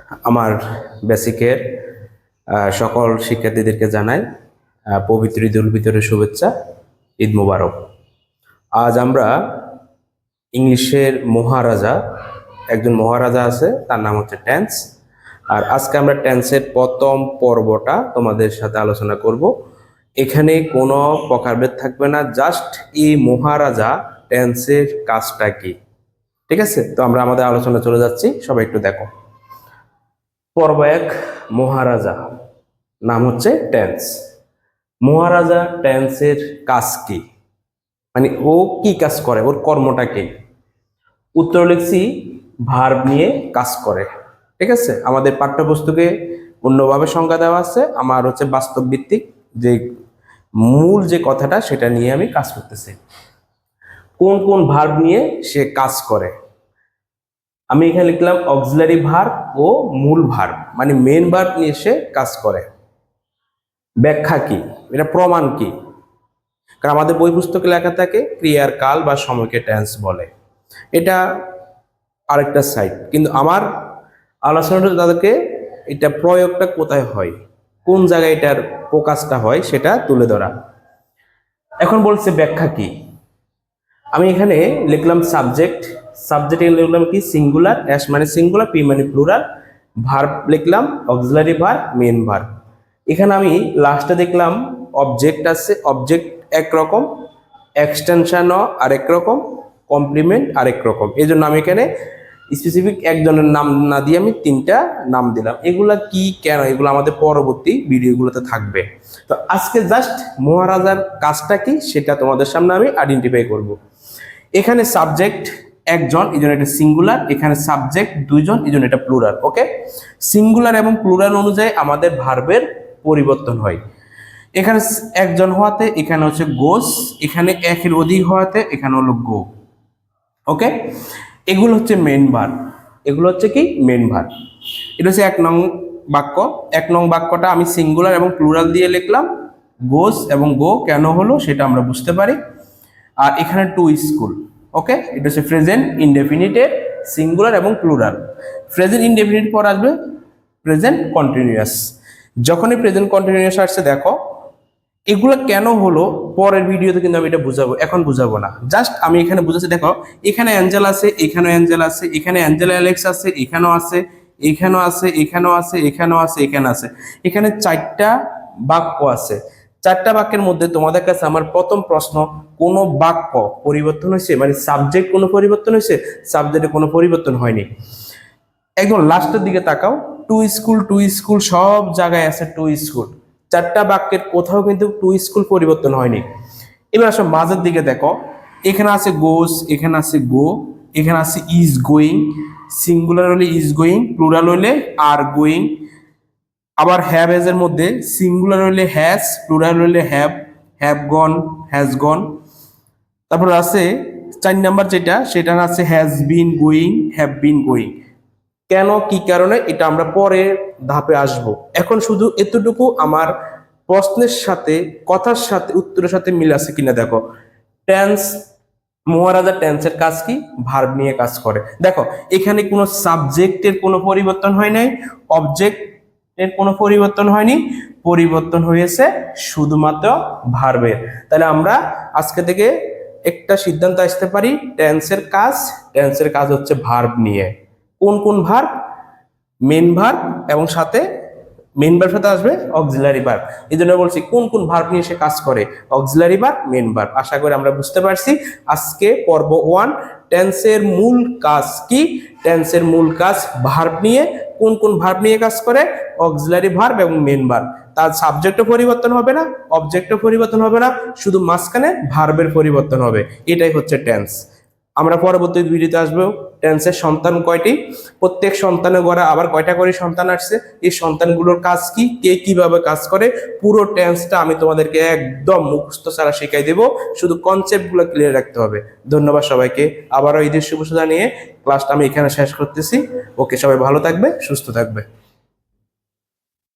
আমার বেসিকের সকল শিক্ষার্থীদেরকে জানাই পবিত্র ঈদুল ফিতরের শুভেচ্ছা। ঈদ মোবারক। আজ আমরা ইংলিশের মহারাজা, একজন মহারাজা আছে, তার নাম হচ্ছে টেন্স। আর আজকে আমরা টেন্সের প্রথম পর্বটা তোমাদের সাথে আলোচনা করব। এখানে কোনো প্রকারভেদ থাকবে না, জাস্ট এই মহারাজা টেন্সের কাজটা কি, ঠিক আছে? তো আমরা আমাদের আলোচনা চলে যাচ্ছি, সবাই একটু দেখো। পর্ব 1, মহারাজা, নাম হচ্ছে টেন্স। মহারাজা টেন্সের কাজ কি, মানে ও কি কাজ করে, ওর কর্মটা কি? উত্তর লিখছি ভার্ব নিয়ে কাজ করে, ঠিক আছে? আমাদের পাঠ্যপুস্তকে অন্যভাবে সংজ্ঞা দেওয়া আছে, আমার হচ্ছে বাস্তব ভিত্তিক যে মূল যে কথাটা সেটা নিয়ে আমি কাজ করতেছি। কোন কোন ভার্ব নিয়ে সে কাজ করে? আমি এখানে লিখলাম অক্সিলারি ভার্ব ও মূল ভার্ব, মানে মেন ভার্ব নিয়ে সে কাজ করে। ব্যাখ্যা কি, এটা প্রমাণ কি? কারণ আমাদের বই পুস্তকে লেখা থাকে ক্রিয়ার কাল বা সময়কে টেন্স বলে, এটা আরেকটা সাইড। কিন্তু আমার আলোচনাটা তাদেরকে এটা প্রয়োগটা কোথায় হয়, কোন জায়গায় এটার প্রকাশটা হয় সেটা তুলে ধরা। এখন বলছে ব্যাখ্যা কি। আমি এখানে লিখলাম সাবজেক্ট, সাবজেক্টে লিখলাম কি সিঙ্গুলার, এস মানে সিঙ্গুলার, পি মানে প্লুরাল, ভার্ব লিখলাম অক্সিলারি ভার্ব, মেন ভার্ব। এখানে আমি লাস্টে দেখলাম অবজেক্ট আছে, অবজেক্ট একরকম, এক্সটেনশনও আরেক রকম, কমপ্লিমেন্ট আরেক রকম। এই জন্য আমি এখানে স্পেসিফিক একজনের নাম না দিয়ে আমি 3টা নাম দিলাম। এগুলা কি, কেন, এগুলো আমাদের পরবর্তী ভিডিওগুলোতে থাকবে। তো আজকে জাস্ট মহারাজার কাজটা কি সেটা তোমাদের সামনে আমি আইডেন্টিফাই করব। এখানে সাবজেক্ট একজন, এই জন্য এটা সিঙ্গুলার। এখানে সাবজেক্ট 2জন, এই জন্য এটা প্লুরাল। ওকে, সিঙ্গুলার এবং প্লুরাল অনুযায়ী আমাদের ভার্বের পরিবর্তন হয়। এখানে একজন হওয়াতে এখানে হচ্ছে গোস, এখানে একের অধিক হওয়াতে এখানে হলো গো। ওকে, এগুলো হচ্ছে মেন ভার্ব, এগুলো হচ্ছে কি মেন ভার্ব। এটা হচ্ছে 1 নং বাক্য। 1 নং বাক্যটা আমি সিঙ্গুলার এবং প্লুরাল দিয়ে লিখলাম। গোস এবং গো কেন হলো সেটা আমরা বুঝতে পারি। আর এখানে টু স্কুল। ওকে, এটা হচ্ছে প্রেজেন্ট ইনডেফিনিটের সিঙ্গুলার এবং প্লুরাল। প্রেজেন্ট ইনডেফিনিট পর আসবে প্রেজেন্ট কন্টিনিউয়াস। যখনই প্রেজেন্ট কন্টিনিউয়াস আসছে, দেখো এগুলো কেন হলো পরের ভিডিওতে কিন্তু আমি এটা বুঝাবো, এখন বুঝাবো না। জাস্ট আমি এখানে বুঝাচ্ছি। দেখো এখানে অ্যাঞ্জেল আছে, এখানেও অ্যাঞ্জেল আছে, এখানে অ্যাঞ্জেল অ্যালেক্স আছে, এখানেও আছে, এখানেও আছে, এখানেও আছে, এখানেও আছে, এখানে আছে। এখানে 4টা বাক্য আছে। 4টা বাক্যের মধ্যে তোমাদের কাছে আমার প্রথম প্রশ্ন, কোন বাক্য পরিবর্তন হয়েছে? মানে সাবজেক্ট কোনো পরিবর্তন হয়েছে? সাবজেক্টে কোনো পরিবর্তন হয়নি। একদম লাস্টের দিকে তাকাও, টু স্কুল, টু স্কুল সব জায়গায় আছে টু স্কুল। 4টা বাক্যের কোথাও কিন্তু টু স্কুল পরিবর্তন হয়নি। এবার আসো মাঝের দিকে দেখো, এখানে আছে গোস, এখানে আছে গো, এখানে আছে ইজ গোয়িং। সিঙ্গুলার হলে ইজ গোয়িং, প্লুরাল হলে আর গোয়িং। আবার হ্যাভ হ্যাজ এর মধ্যে সিঙ্গুলার হলে হ্যাজ, প্লুরাল হলে have, have gone, has gone. তারপর আছে 4 নাম্বার যেটা, সেটা আছে has been going, have been going. কেন, কি কারণে, এটা আমরা পরে ধাপে আসব। এখন শুধু এতটুকু আমার প্রশ্নের সাথে, কথার সাথে, উত্তরের সাথে মিল আছে কিনা দেখো। টেন্স, মহারাজা টেন্সের কাজ কি? ভার্ব নিয়ে কাজ করে। দেখো এখানে কোনো সাবজেক্টের কোনো পরিবর্তন হয় নাই, অবজেক্টের কোনো পরিবর্তন হয়নি, পরিবর্তন হয়েছে শুধুমাত্র ভার্বের। তাহলে আমরা আজকে থেকে একটা সিদ্ধান্ত আসতে পারি, টেন্সের কাজ হচ্ছে ভার্ব নিয়ে। কোন কোন ভার্ব? মেন ভার্ব এবং সাথে মেন ভার্ব সাথে আসবে অক্সিলারি ভার্ব। এই জন্য বলছি কোন কোন ভার্ব নিয়ে সে কাজ করে, অক্সিলারি ভার্ব, মেন ভার্ব। আশা করি আমরা বুঝতে পারছি। আজকে পর্ব 1, টেন্সের মূল কাজ কি? টেন্সের মূল কাজ ভার্ব নিয়ে। কোন কোন ভার্ব নিয়ে কাজ করে? অক্সিলারি ভার্ব এবং মেন ভার্ব। তার সাবজেক্টও পরিবর্তন হবে না, অবজেক্টও পরিবর্তন হবে না, শুধু মাঝখানে ভার্বের পরিবর্তন হবে। এটাই হচ্ছে টেন্স। আমরা পরবর্তী ভিডিওতে আসবো টেন্সের সন্তান কয়টি, প্রত্যেক সন্তানের গড়ে আবার কয়টা করে সন্তান আসছে, এই সন্তানগুলোর কাজ কি, কে কিভাবে কাজ করে, পুরো টেন্সটা আমি তোমাদেরকে একদম মুখস্থ ছাড়া শিখাই দেব। শুধু কনসেপ্টগুলো ক্লিয়ার রাখতে হবে। ধন্যবাদ সবাইকে। আবারও ঈদের শুভেচ্ছা জানিয়ে ক্লাসটা আমি এখানে শেষ করতেছি। ওকে, সবাই ভালো থাকবে, সুস্থ থাকবে।